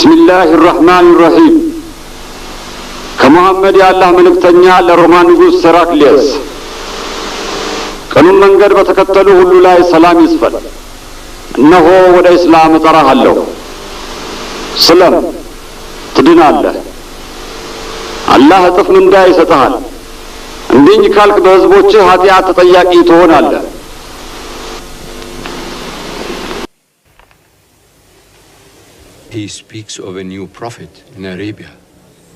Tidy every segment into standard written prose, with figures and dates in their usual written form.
بسم الله الرحمن الرحيم كمحمد يا الله ملكتنيا لرومان نغوس سراكليس قانون መንገድ በተከተሉ ሁሉ ላይ ሰላም ይስፈን እነሆ ወደ እስላም እጠራሃለሁ ሰላም ትድናለህ አላህ እጥፍ ምንዳ ይሰጣል እንዲህ ካልክ በህዝቦችህ ኃጢአት ተጠያቂ ትሆናለህ He speaks of a new prophet in Arabia.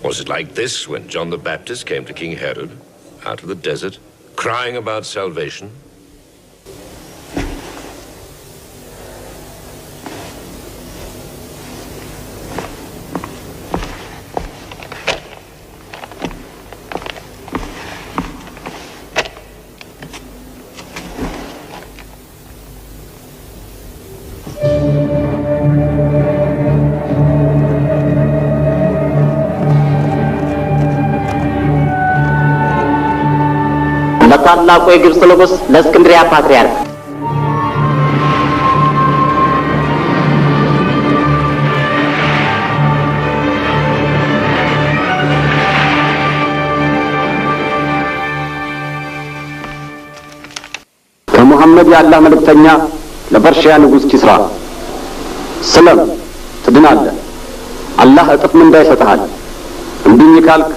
Was it like this when John the Baptist came to King Herod out of the desert, crying about salvation? ታላቁ የግብጽ ንጉስ ለእስክንድሪያ ፓትርያርክ ከሙሐመድ ያላህ መልእክተኛ ለፐርሺያ ንጉስ ኪስራ ሰላም ትድናለህ አላህ እጥፍ ምንዳ ይሰጣል እንዲህ ካልክ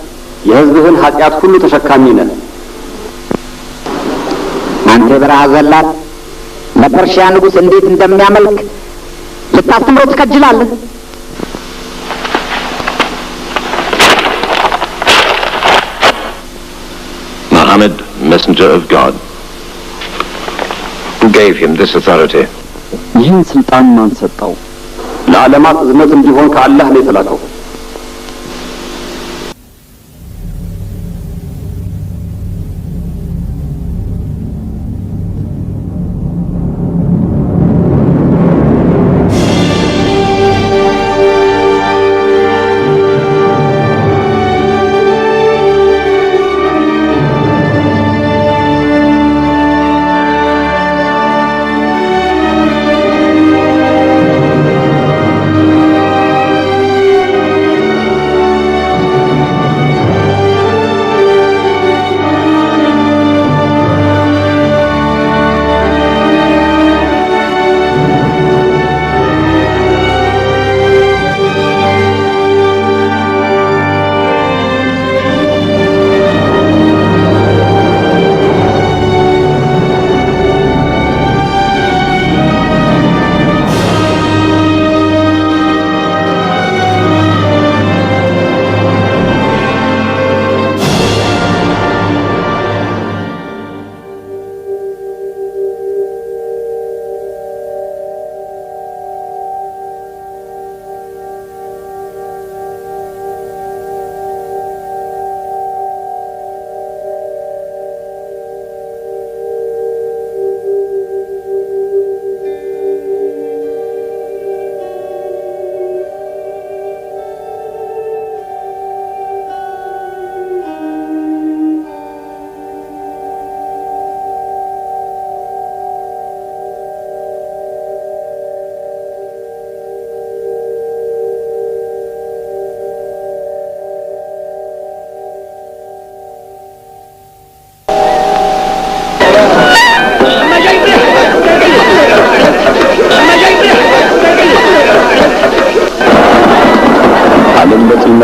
የህዝብህን ኃጢአት ሁሉ ተሸካሚ ነህ አንተ በራዘላት ለፐርሺያ ንጉስ እንዴት እንደሚያመልክ ልታስተምረው ትከጅላለህ Muhammad, messenger of God, who gave him this authority? ይህን ስልጣን ማን ሰጠው ለዓለማት እዝነት እንዲሆን ከአላህ ነው የተላከው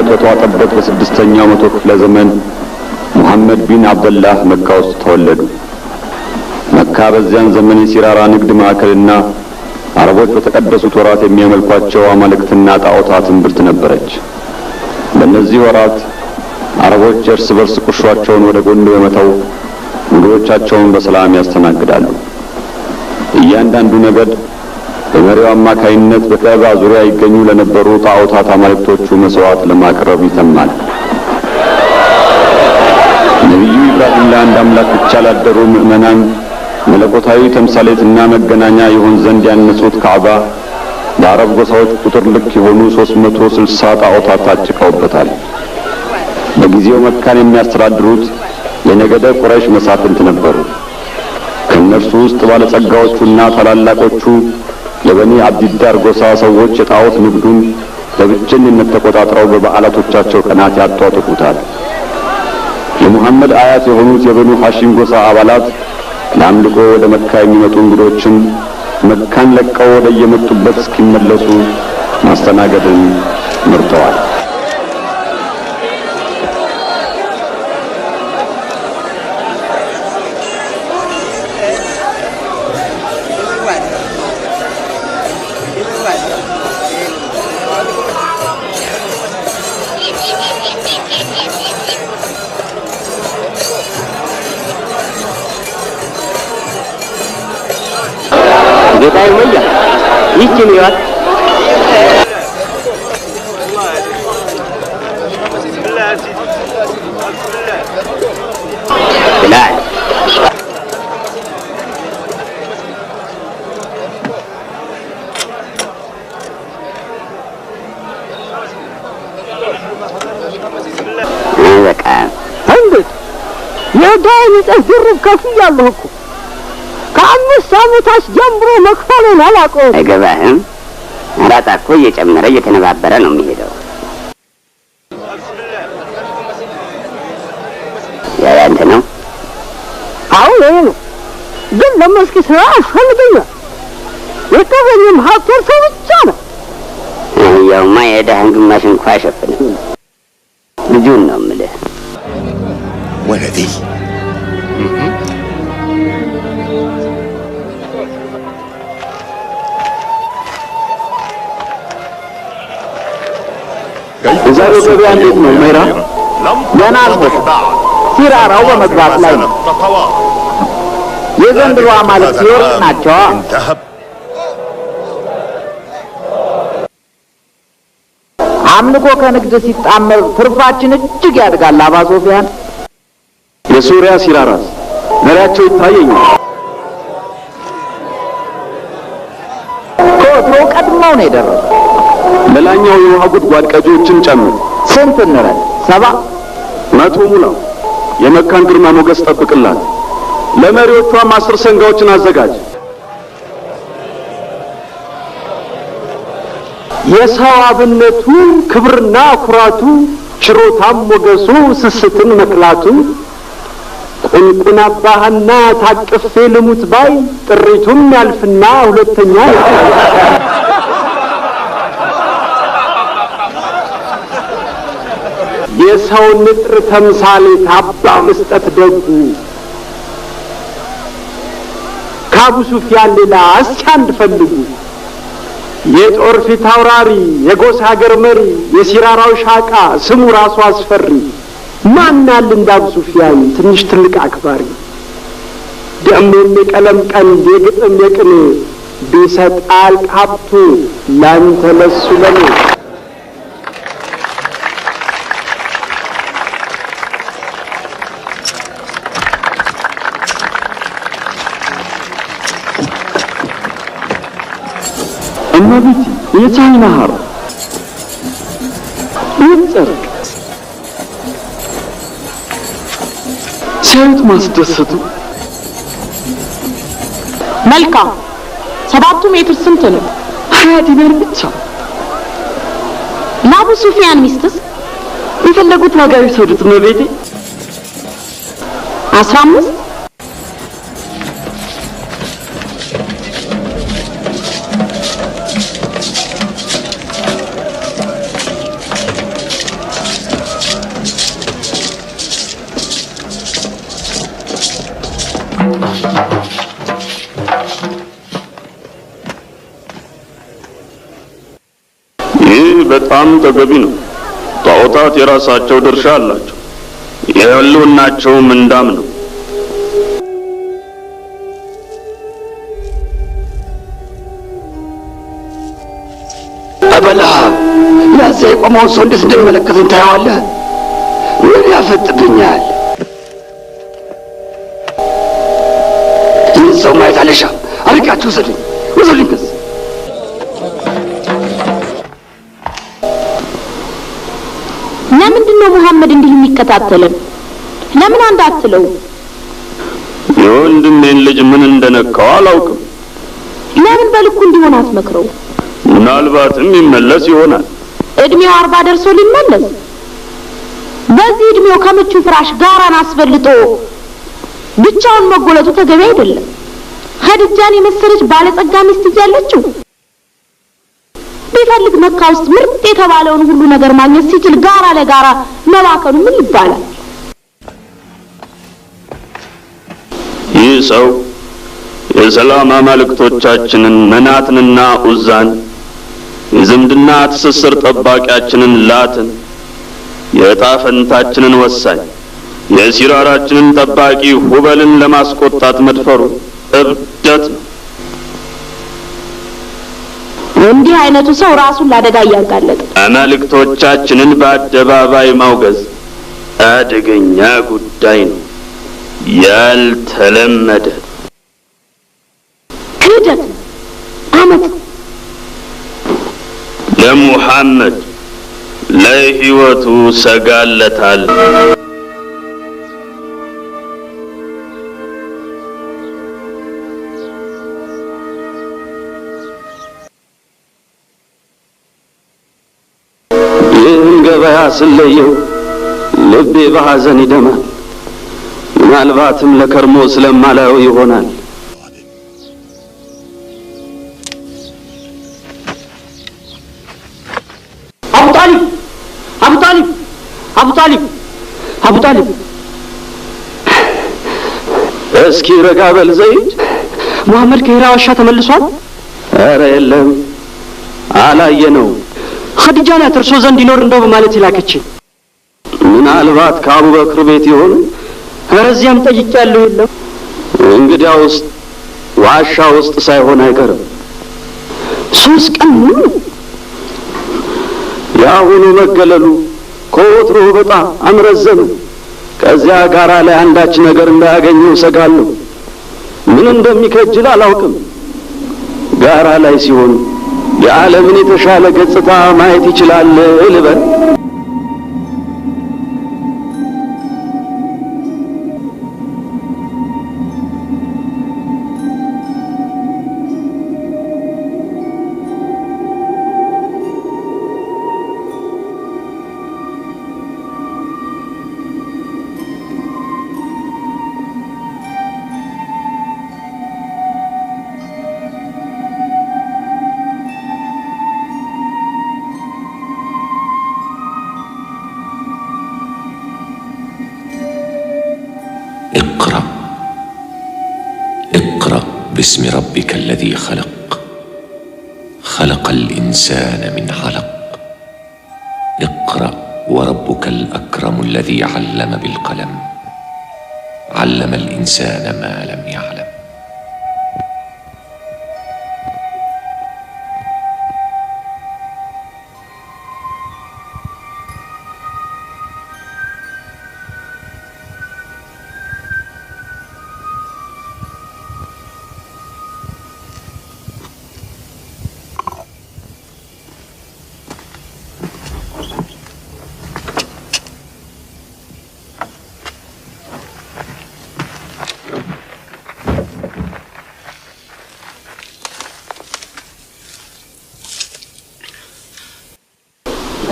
በተዋጠበት በስድስተኛው መቶ ክፍለ ዘመን ሙሐመድ ቢን አብደላህ መካ ውስጥ ተወለዱ መካ በዚያን ዘመን የሲራራ ንግድ ማዕከልና አረቦች በተቀደሱት ወራት የሚያመልኳቸው አማልክትና ጣዖታት እምብርት ነበረች በእነዚህ ወራት አረቦች እርስ በርስ ቁርሾአቸውን ወደ ጎን በመተው እንግዶቻቸውን በሰላም ያስተናግዳሉ እያንዳንዱ ነገድ በመሪው አማካይነት በካዕባ ዙሪያ ይገኙ ለነበሩ ጣዖታት አማልክቶቹ መስዋዕት ለማቅረብ ይተማል ነብዩ ኢብራሂም ለአንድ አምላክ ብቻ ላደሩ ምእመናን መለኮታዊ ተምሳሌትና መገናኛ ይሆን ዘንድ ያነጹት ካዕባ በአረብ ጎሳዎች ቁጥር ልክ የሆኑ 360 ጣዖታት ታጭቀውበታል በጊዜው መካን የሚያስተዳድሩት የነገደ ቁረይሽ መሳፍንት ነበሩ ከነርሱ ውስጥ ባለጸጋዎቹና ታላላቆቹ የበኒ አብዲዳር ጎሳ ሰዎች የጣዖት ንግዱን በብቸኝነት ተቆጣጥረው በበዓላቶቻቸው ቀናት ያጧጥቁታል። የሙሐመድ አያት የሆኑት የበኑ ሐሺም ጎሳ አባላት ለአምልኮ ወደ መካ የሚመጡ እንግዶችን መካን ለቀው ወደ የመጡበት እስኪመለሱ ማስተናገድን መርጠዋል። ጌታዬ ወያ ይህችን ይዋት ብላል በቃ እንዴት የዳይን ተዝርብ ከፍያለሁ እኮ ከአምስት ዓመታት ጀምሮ መክፈሉን አላውቀውም። አይገባህም? አራጣ እኮ እየጨመረ እየተነባበረ ነው የሚሄደው። ያ ያንተ ነው? አዎ የኔ ነው፣ ግን ለመስክ ስራ ያስፈልገኛል። የተገኘም ሀብቴር ሰው ብቻ ነው። ያውማ የዕዳህን ግማሽ እንኳ አይሸፍንም። ልጁን ነው የምልህ። ወለዲ የዛሬው ገበያ እንዴት ነው ሜራ? ገና አልበቃ ሲራራው በመግባት ላይ ነው። የዘንድሮ ማለት ሲወርቅ ናቸው። አምልኮ ከንግድ ሲጣመር ትርፋችን እጅግ ያድጋል። አባ ሶፊያን የሱሪያ ሲራራስ መሪያቸው ይታየኛል። ከወትሮ ቀድመው ነው የደረሰው። ሌላኛው የውሃ ጉድጓድ ቀጂዎችን ጨምር። ስንት እንረድ? 70 100 ሙላው። የመካን ግርማ ሞገስ ጠብቅላት። ለመሪዎቿም 10 ሰንጋዎችን አዘጋጅ። የሰው አብነቱ ክብርና ኩራቱ ችሮታም ሞገሱ ስስትን መክላቱ ቁንቁን አባህና ታቅፌ ልሙት ባይ ጥሪቱም ያልፍና ሁለተኛ የሰው ንጥር ተምሳሌት አባ መስጠት ደጉ ከአቡ ሱፊያን ሌላ እስኪ አንድ ፈልጉ። የጦር ፊት አውራሪ የጎሳ ሀገር መሪ የሲራራው ሻቃ ስሙ ራሱ አስፈሪ ማን አለ እንደ አቡ ሱፊያን ትንሽ ትልቅ አክባሪ። ደሞም የቀለም ቀንድ የግጥም የቅኔ ቢሰጣል ሀብቱ ላንተ ለሱ ለኔ እመቤቴ የቻይና ሀር ይንጸርቅ ሲያዩት ማስደሰቱ። መልካም 7 ሜትር ስንት ነው? 20 ዲናር ብቻ። ለአቡ ሱፊያን ሚስትስ የፈለጉት ዋጋ ይሰዱት እመቤቴ። 15 በጣም ተገቢ ነው። ጣዖታት የራሳቸው ድርሻ አላቸው። የህልውናቸውም እንዳም ነው። አበላ ያዘ የቆመውን ሰው እንዴት እንደሚመለከተኝ ታየዋለህ? ምን ያፈጥብኛል? ይህን ሰው ማየት አልሻም። አርቃችሁ ውሰዱኝ፣ ውሰዱኝ ከዚህ ለምንድን ነው መሐመድ እንዲህ የሚከታተለን? ለምን አንድ አትለው? የወንድሜን ልጅ ምን እንደነካው አላውቅም። ለምን በልኩ እንዲሆን አትመክረው? ምናልባትም ይመለስ ይሆናል። እድሜው 40 ደርሶ ሊመለስ በዚህ እድሜው ከምቹ ፍራሽ ጋራን አስፈልጦ ብቻውን መጎለቱ ተገቢ አይደለም። ኸዲጃን የመሰለች ባለጸጋ ሚስት እያለችው ቢፈልግ መካ ውስጥ ምርጥ የተባለውን ሁሉ ነገር ማግኘት ሲችል ጋራ ለጋራ መባከኑ ምን ይባላል? ይህ ሰው የሰላም አማልክቶቻችንን መናትንና ኡዛን የዝምድና ትስስር ጠባቂያችንን ላትን የዕጣ ፈንታችንን ወሳኝ የሲራራችንን ጠባቂ ሁበልን ለማስቆጣት መድፈሩ እብደት ነው። እንዲህ አይነቱ ሰው ራሱን ለአደጋ ያጋለጠ አማልክቶቻችንን በአደባባይ ማውገዝ አደገኛ ጉዳይ ነው። ያልተለመደ ክህደት አመት ለሙሐመድ ለህይወቱ ሰጋለታል። ይህን ገበያ ስለየው ልቤ በሐዘን ይደማል። ምናልባትም ለከርሞ ስለማላየው ይሆናል። አቡ ጣሊብ እስኪ ረጋ በል ዘይድ። ሙሐመድ ከሂራ ዋሻ ተመልሷል? ኧረ የለም አላየነው። ኸዲጃ ናት እርሶ ዘንድ ይኖር እንደው በማለት ይላከችኝ። ምናልባት ከአቡበክር ቤት ይሆን? ኧረ እዚያም ጠይቄያለሁ፣ የለም። እንግዲያውስ ዋሻ ውስጥ ሳይሆን አይቀርም። 3 ቀን ሙሉ የአሁኑ መገለሉ ከወትሮ በጣም አምረዘመ። ከዚያ ጋራ ላይ አንዳች ነገር እንዳያገኘው እሰጋለሁ። ምን እንደሚከጅል አላውቅም። ጋራ ላይ ሲሆን የዓለምን የተሻለ ገጽታ ማየት ይችላል ልበል። اقرأ باسم ربك الذي خلق خلق الإنسان من علق اقرأ وربك الأكرم الذي علم بالقلم علم الإنسان ما لم يعلم.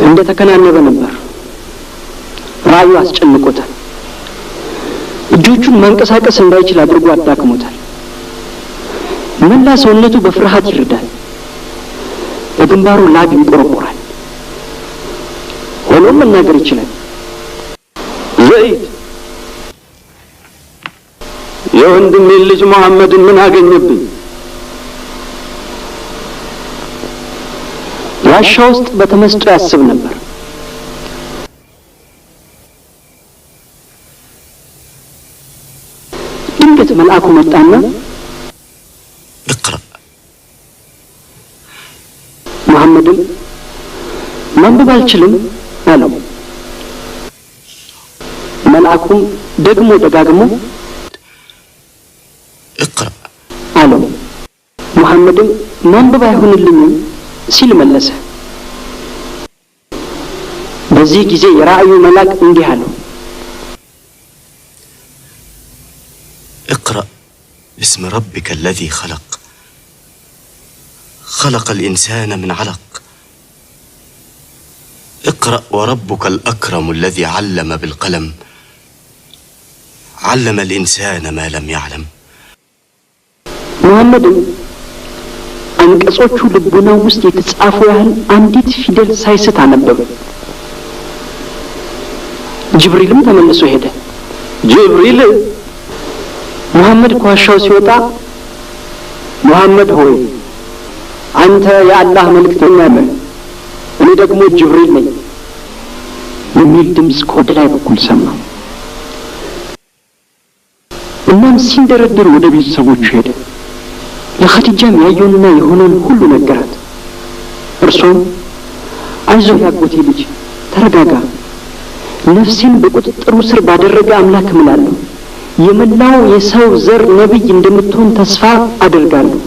እንደተከናነበ ነበር። ራዩ አስጨንቆታል። እጆቹን ማንቀሳቀስ እንዳይችል አድርጎ አዳክሞታል። መላ ሰውነቱ በፍርሃት ይርዳል። በግንባሩ ላብ ይንቆረቆራል። ሆኖም መናገር ይችላል። ዘይድ የወንድሜ ልጅ መሐመድን ምን አገኘብኝ? ዋሻ ውስጥ በተመስጦ ያስብ ነበር። ድንገት መልአኩ መጣና اقرأ መሐመድም ማንበብ አልችልም አለው። መልአኩም ደግሞ ደጋግሞ اقرأ አለው። መሐመድም ማንበብ አይሆንልኝም ሲል መለሰ። በዚህ ጊዜ የራእዩ መልአክ እንዲህ አለው፣ اقرأ باسم ربك الذي خلق خلق الإنسان من علق اقرأ وربك الأكرم الذي علم بالقلم علم الإنسان ما لم يعلم. محمد አንቀጾቹ ልቡናው ውስጥ የተጻፉ ያህል አንዲት ፊደል ሳይስት አነበበ። ጅብሪልም ተመልሶ ሄደ። ጅብሪል መሐመድ ከዋሻው ሲወጣ መሐመድ ሆይ አንተ የአላህ መልእክተኛ ነህ፣ እኔ ደግሞ ጅብሪል ነኝ የሚል ድምፅ ከወደ ላይ በኩል ሰማ። እናም ሲንደረደር ወደ ቤተሰቦቹ ሄደ። ለኸዲጃም ያየውንና የሆነውን ሁሉ ነገራት። እርሷም አይዞህ ያጎቴ ልጅ ተረጋጋ፣ ነፍሴን በቁጥጥሩ ስር ባደረገ አምላክ እምላለሁ የመላው የሰው ዘር ነብይ እንደምትሆን ተስፋ አደርጋለሁ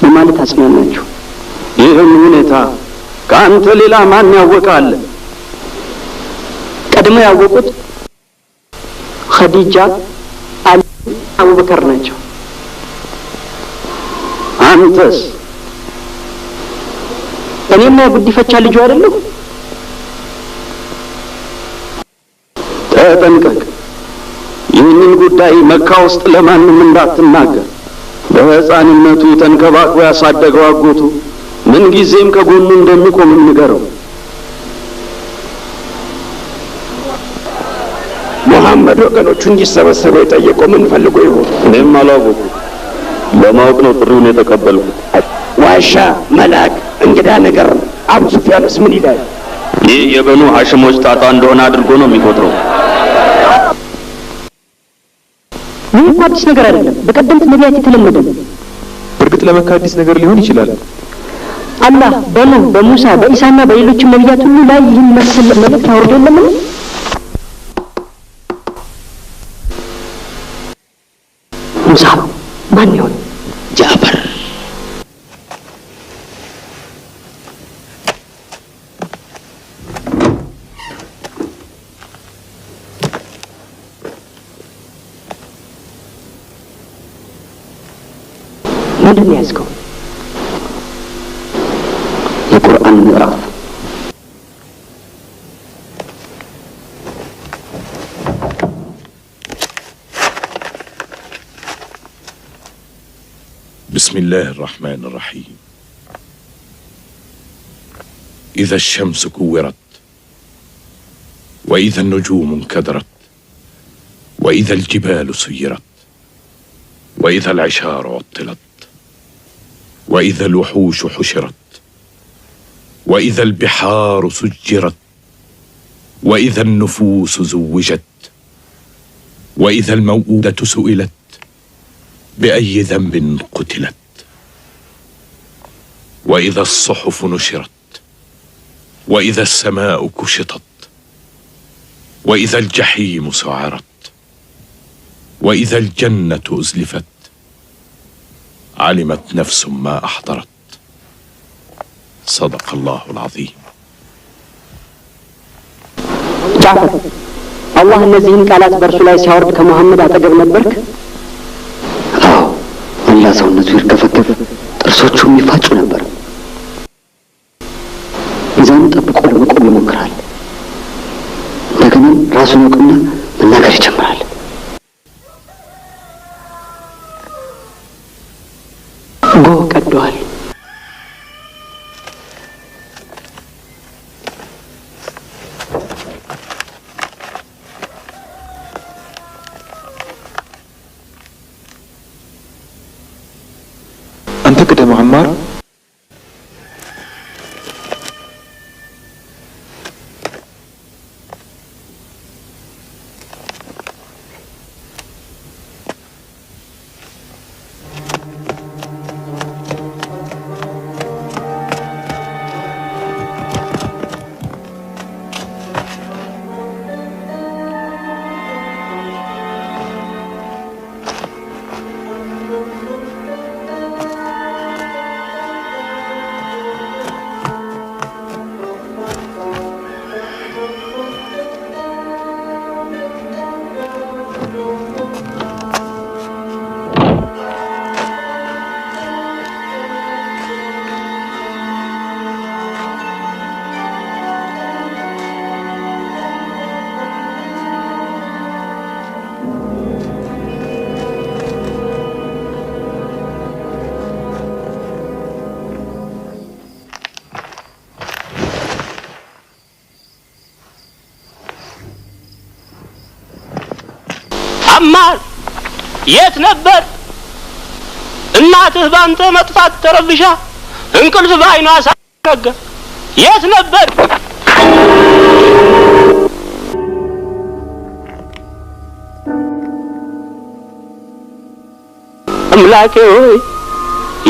በማለት አጽናናቸው። ይህን ሁኔታ ከአንተ ሌላ ማን ያወቃል? ቀድሞ ያወቁት ኸዲጃ፣ አሊ፣ አቡበከር ናቸው። አንተስ? እኔማ የጉዲፈቻ ልጁ አይደለሁ? ተጠንቀቅ፣ ይህንን ጉዳይ መካ ውስጥ ለማንም እንዳትናገር። በሕፃንነቱ ተንከባክቦ ያሳደገው አጎቱ ምን ጊዜም ከጎኑ እንደሚቆም ንገረው። መሐመድ ወገኖቹ እንዲሰበሰቡ የጠየቀው ምን ፈልጎ ይሆን? እኔም አላወኩም። ለማወቅ ነው ጥሪውን የተቀበልኩት። ዋሻ፣ መልአክ፣ እንግዳ ነገር ነው። አቡ ሱፊያንስ ምን ይላል? ይህ የበኑ ሐሽሞች ጣጣ እንደሆነ አድርጎ ነው የሚቆጥረው። ይህ እኮ አዲስ ነገር አይደለም፣ በቀደምት ነቢያት የተለመደ ነው። በእርግጥ ለመካ አዲስ ነገር ሊሆን ይችላል። አላህ በኑህ፣ በሙሳ፣ በኢሳና በሌሎችም ነቢያት ሁሉ ላይ ይህን መሰል መልእክት አውርዶ የለምን? ሙሳ ማን ይሆን? ጃፈር። ምንድን ነው ያዝከው? የቁርአን ምዕራፍ። بسم الله الرحمن الرحيم. إذا الشمس كورت وإذا النجوم انكدرت وإذا الجبال سيرت وإذا العشار عطلت وإذا الوحوش حشرت وإذا البحار سجرت وإذا النفوس زوجت وإذا الموءودة سئلت بأي ذنب قتلت وإذا الصحف نشرت وإذا السماء كشطت وإذا الجحيم سعرت وإذا الجنة أزلفت علمت نفس ما أحضرت. صدق الله العظيم. ጃፈር፣ አላህ እነዚህን ቃላት በእርሱ ላይ ሲያወርድ ከመሐመድ አጠገብ ነበርክ? አዎ፣ መላ ሰውነቱ ይርከፈከፍ፣ ጥርሶቹ የሚፋጩ ነበር። ሚዛኑን ጠብቆ ለመቆም ይሞክራል። እንደገና ራሱን ያውቅና መናገር ይጀምራል። ጎህ ቀደዋል። አንተ ቅደም ዐማር። አማር የት ነበር? እናትህ ባንተ መጥፋት ተረብሻ እንቅልፍ ባይኗ ሳረጋ የት ነበር? አምላኬ ሆይ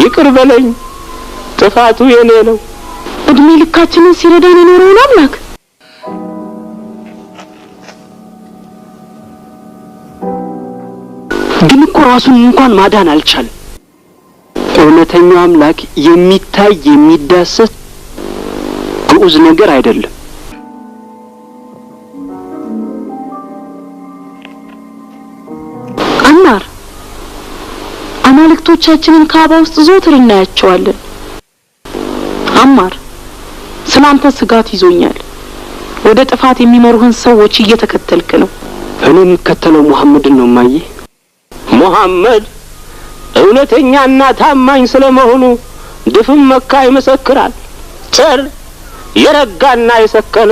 ይቅር በለኝ፣ ጥፋቱ የኔ ነው። እድሜ ልካችንን ሲረዳን የኖረውን አምላክ ግን እኮ ራሱን እንኳን ማዳን አልቻለም። እውነተኛው አምላክ የሚታይ የሚዳሰስ ግዑዝ ነገር አይደለም። አማር አማልክቶቻችንን ካባ ውስጥ ዘወትር እናያቸዋለን። አማር ስላንተ ስጋት ይዞኛል። ወደ ጥፋት የሚመሩህን ሰዎች እየተከተልክ ነው። እኔ የምከተለው ሙሐመድን ነው ማዬ። ሙሐመድ እውነተኛና ታማኝ ስለመሆኑ ድፍን መካ ይመሰክራል። ቸር የረጋና የሰከነ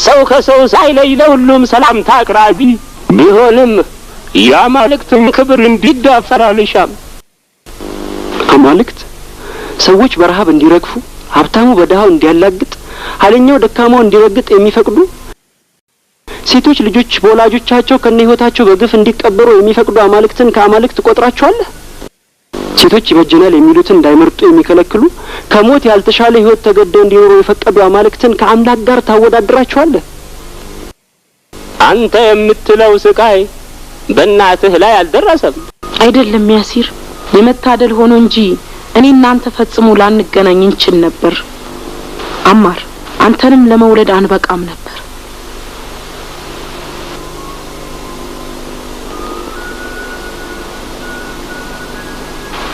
ሰው ከሰው ሳይለይ ለሁሉም ሰላምታ አቅራቢ ቢሆንም የአማልክትን ክብር እንዲዳፈር አልሻም። አማልክት ሰዎች በረሃብ እንዲረግፉ፣ ሀብታሙ በደሃው እንዲያላግጥ፣ ኃይለኛው ደካማው እንዲረግጥ የሚፈቅዱ፣ ሴቶች ልጆች በወላጆቻቸው ከነህይወታቸው በግፍ እንዲቀበሩ የሚፈቅዱ አማልክትን ከአማልክት ቆጥራቸዋለህ? ሴቶች ይበጀናል የሚሉትን እንዳይመርጡ የሚከለክሉ፣ ከሞት ያልተሻለ ህይወት ተገደው እንዲኖሩ የፈቀዱ አማልክትን ከአምላክ ጋር ታወዳድራቸዋለህ? አንተ የምትለው ስቃይ በእናትህ ላይ አልደረሰም? አይደለም ያሲር፣ የመታደል ሆኖ እንጂ እኔ እናንተ ፈጽሞ ላንገናኝ እንችል ነበር። አማር አንተንም ለመውለድ አንበቃም ነበር።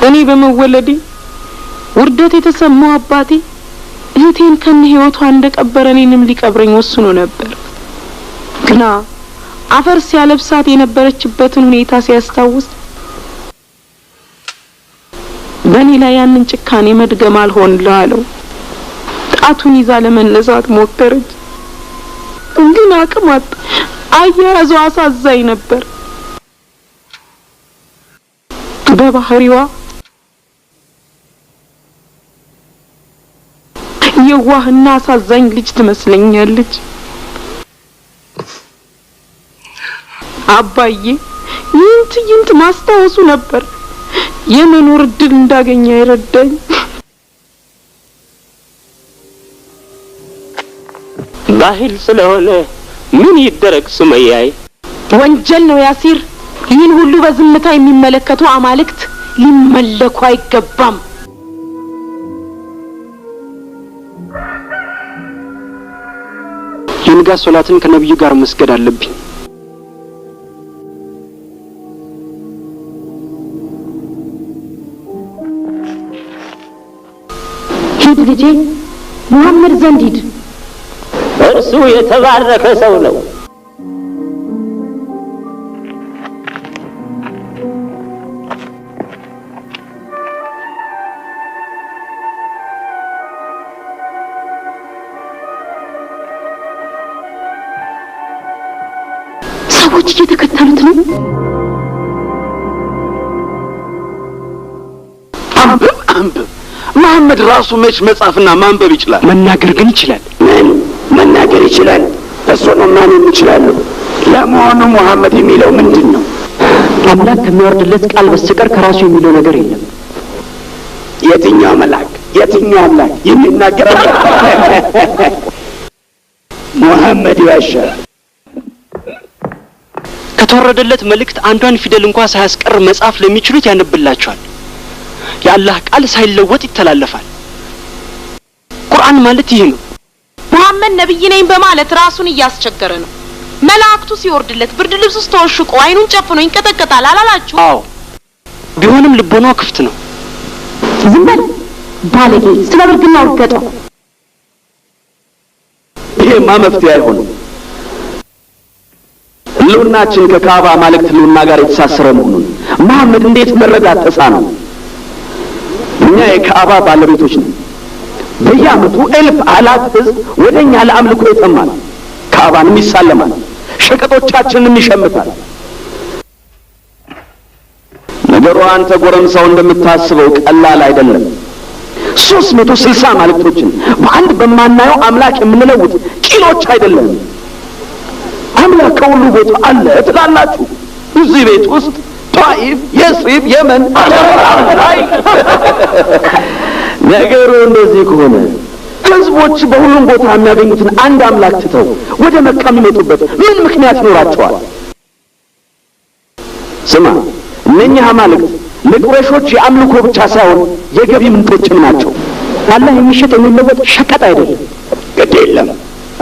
እኔ በመወለዴ ውርደት የተሰማው አባቴ እህቴን ከነ ህይወቷ እንደቀበረ እኔንም ሊቀብረኝ ወስኖ ነበር። ግና አፈር ሲያለብሳት የነበረችበትን ሁኔታ ሲያስታውስ በእኔ ላይ ያንን ጭካኔ መድገም አልሆንልህ አለው። ጣቱን ይዛ ለመነሳት ሞከረች፣ ግን አቅም አጣ። አያያዟ አሳዛኝ ነበር። በባህሪዋ የዋህና አሳዛኝ ልጅ ትመስለኛለች። አባዬ ይህን ትዕይንት ማስታወሱ ነበር የመኖር እድል እንዳገኘ አይረዳኝ። ባህል ስለሆነ ምን ይደረግ ሱመያዬ? ወንጀል ነው ያሲር። ይህን ሁሉ በዝምታ የሚመለከቱ አማልክት ሊመለኩ አይገባም። የንጋት ሶላትን ከነብዩ ጋር መስገድ አለብኝ። ሂድ ልጄ፣ ሙሐመድ ዘንድ ሂድ። እርሱ የተባረከ ሰው ነው። ሰዎች እየተከተሉት ነው። አንብብ። መሐመድ ራሱ መች መጻፍና ማንበብ ይችላል? መናገር ግን ይችላል። ምን መናገር ይችላል? እሱ ነው ማን ይችላል? ለመሆኑ መሐመድ የሚለው ምንድን ነው? አምላክ ከሚወርድለት ቃል በስተቀር ከራሱ የሚለው ነገር የለም። የትኛው መልአክ የትኛው አምላክ የሚናገረው? መሐመድ ያሻል። ከተወረደለት መልእክት አንዷን ፊደል እንኳን ሳያስቀር መጻፍ ለሚችሉት ያነብላቸዋል። የአላህ ቃል ሳይለወጥ ይተላለፋል። ቁርአን ማለት ይሄ ነው። መሐመድ ነብይ ነኝ በማለት ራሱን እያስቸገረ ነው። መላእክቱ ሲወርድለት ብርድ ልብስ ውስጥ ተወሽቆ አይኑን ጨፍኖ ይንቀጠቀጣል አላላችሁ? አዎ፣ ቢሆንም ልቦናው ክፍት ነው። ዝም በል ባለጌ፣ ስለ ብልግና ወርገጠው። ይሄማ መፍትሄ አይሆንም። ህልውናችን ከካዕባ አማልክት ህልውና ጋር የተሳሰረ መሆኑን መሐመድ እንዴት መረዳት ተሳነው? እኛ የካዕባ ባለቤቶች ነን። በየዓመቱ 1000 ህዝብ ወደኛ ለአምልኮ ይተማል፣ ካዕባንም ይሳለማል፣ ሸቀጦቻችንንም ይሸምታል። ነገሩ አንተ ጎረምሳው እንደምታስበው ቀላል አይደለም። 360 አማልክቶችን በአንድ በማናየው አምላክ የምንለውጥ ቂሎች አይደለም። አምላክ ከሁሉ ቦታ አለ ትላላችሁ። እዚህ ቤት ውስጥ ጣይፍ፣ የስሪብ፣ የመን ነገሩ እንደዚህ ከሆነ ህዝቦች በሁሉም ቦታ የሚያገኙትን አንድ አምላክ ትተው ወደ መካ የሚመጡበት ምን ምክንያት ይኖራቸዋል? ስማ፣ እነኚህ አማልክት ለቁረሾች የአምልኮ ብቻ ሳይሆን የገቢ ምንጮችም ናቸው። አላህ የሚሸጥ የሚለወጥ ሸቀጥ አይደለም። ግድ የለም፣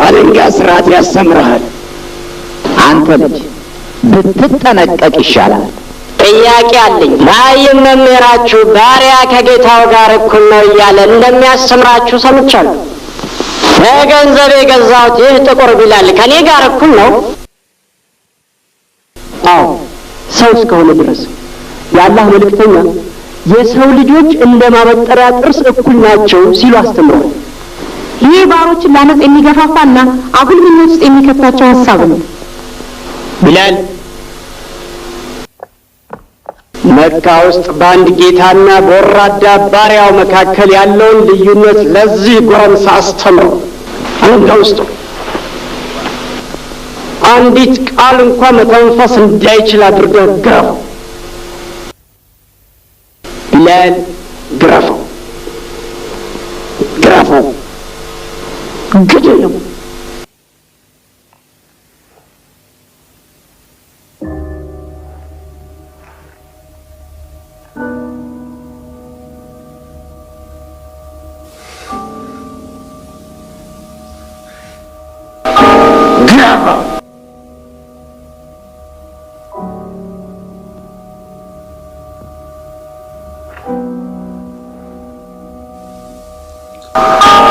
አለንጋ ስርዓት ያስተምርሃል። አንተ ልጅ ብትጠነቀቅ ይሻላል። ጥያቄ አለኝ። ማይም መምህራችሁ ባሪያ ከጌታው ጋር እኩል ነው እያለ እንደሚያስተምራችሁ ሰምቻለሁ። በገንዘብ የገዛሁት ይህ ጥቁር ቢላል ከኔ ጋር እኩል ነው? አዎ፣ ሰው እስከሆነ ድረስ የአላህ መልእክተኛ የሰው ልጆች እንደ ማበጠሪያ ጥርስ እኩል ናቸው ሲሉ አስተምረዋል። ይህ ባሮችን ለአመፅ የሚገፋፋና አጉል ምኞት ውስጥ የሚከታቸው ሀሳብ ነው። ቢላል መካ ውስጥ በአንድ ጌታና በወራዳ ባሪያው መካከል ያለውን ልዩነት ለዚህ ጎረምሳ አስተምረው። አለንጋ ውስጥ አንዲት ቃል እንኳን መተንፈስ እንዳይችል አድርገህ ግረፈው። ቢላል ግረፈው፣ ግረፈው፣ ግደለው።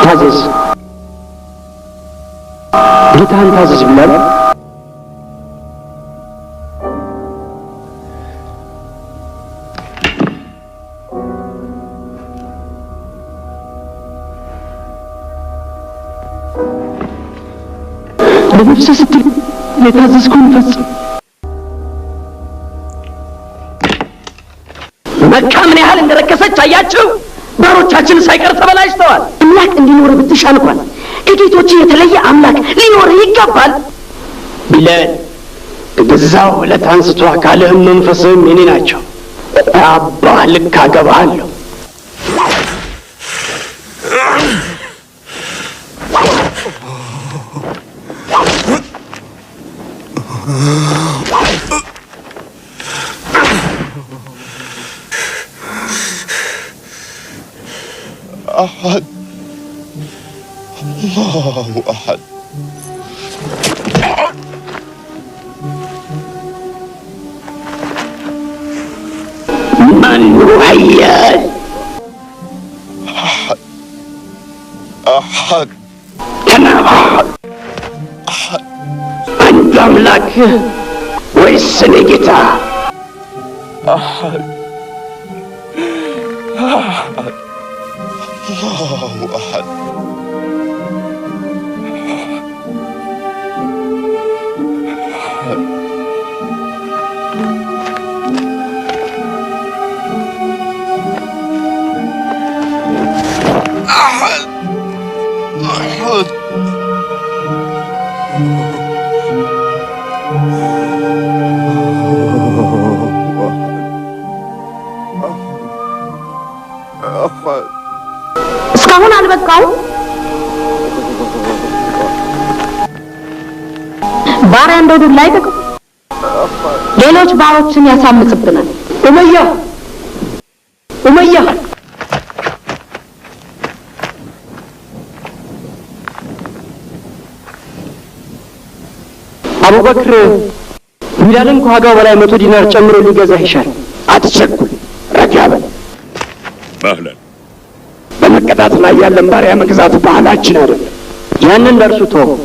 ታዘዝ፣ ጌታህን ታዘዝ ቢላል። ለነፍስህ ስትል የታዘዝከውን ፈጽም። መካ ምን ያህል እንደረከሰች አያችሁ? ባሮቻችን ሳይቀር ተበላሽተዋል። አምላክ እንዲኖር ብትሻ እንኳን ከጌቶች የተለየ አምላክ ሊኖር ይገባል። ቢላል ከገዛው ዕለት አንስቶ አካልህም መንፈስህም የኔ ናቸው። አባህ ልክ አገባሃለሁ። أحد الله أحد من هيال أحد أحد أنا أحد أنت أملاك ويسنجتا أحد أحد الله أحد أحد أحد أحد እስካሁን አልበቃው? ባሪያ እንደው ዱላ አይጠቅም። ሌሎች ባሮችን ያሳምጽብናል። ኡመያ ኡመያ አቡበክር ቢላልን ከዋጋው በላይ 100 ዲናር ጨምሮ ሊገዛ ይሻል። አትቸኩል፣ ረጋ በል። ማህለን በመቀጣት ላይ ያለን ባሪያ መግዛት ባህላችን አይደለም። ያንን ለእርሱ ተወው።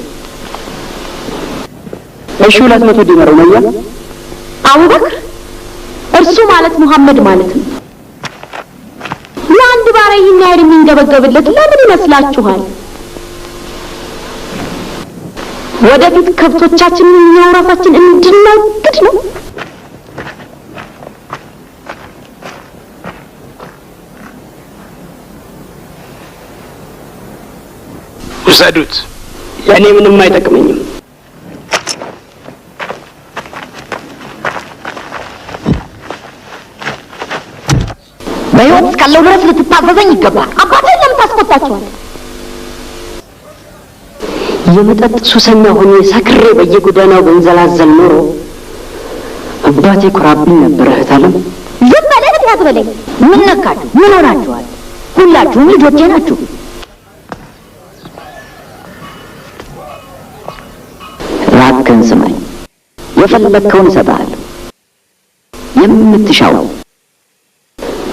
እሺ 200 ዲናር ኡመያ። አቡበክር እርሱ ማለት ሙሐመድ ማለት ነው። ለአንድ ባሪያ ይህን ያህል የሚንገበገብለት ለምን ይመስላችኋል? ወደፊት ከብቶቻችንን እኛው ራሳችን እንድናግድ ነው። ውሰዱት። ለእኔ ምንም አይጠቅመኝም። በሕይወት እስካለው ድረስ ልትታዘዘኝ ይገባል። አባቴን ለምን ታስቆጣቸዋለህ? የመጠጥ ሱሰኛ ሆኜ ሰክሬ በየጎዳናው በንዘላዘል ኖሮ አባቴ ኩራብኝ ነበር። እህት ዓለም ዝም በለህ አትበለኝ። ምን ነካችሁ? ምን ሆናችኋል? ሁላችሁም ልጆቼ ናችሁ። እባክህን ስማኝ። የፈለግከውን እሰጥሃለሁ። የምትሻው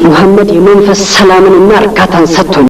ሙሐመድ የመንፈስ ሰላምንና እርካታን ሰጥቶኝ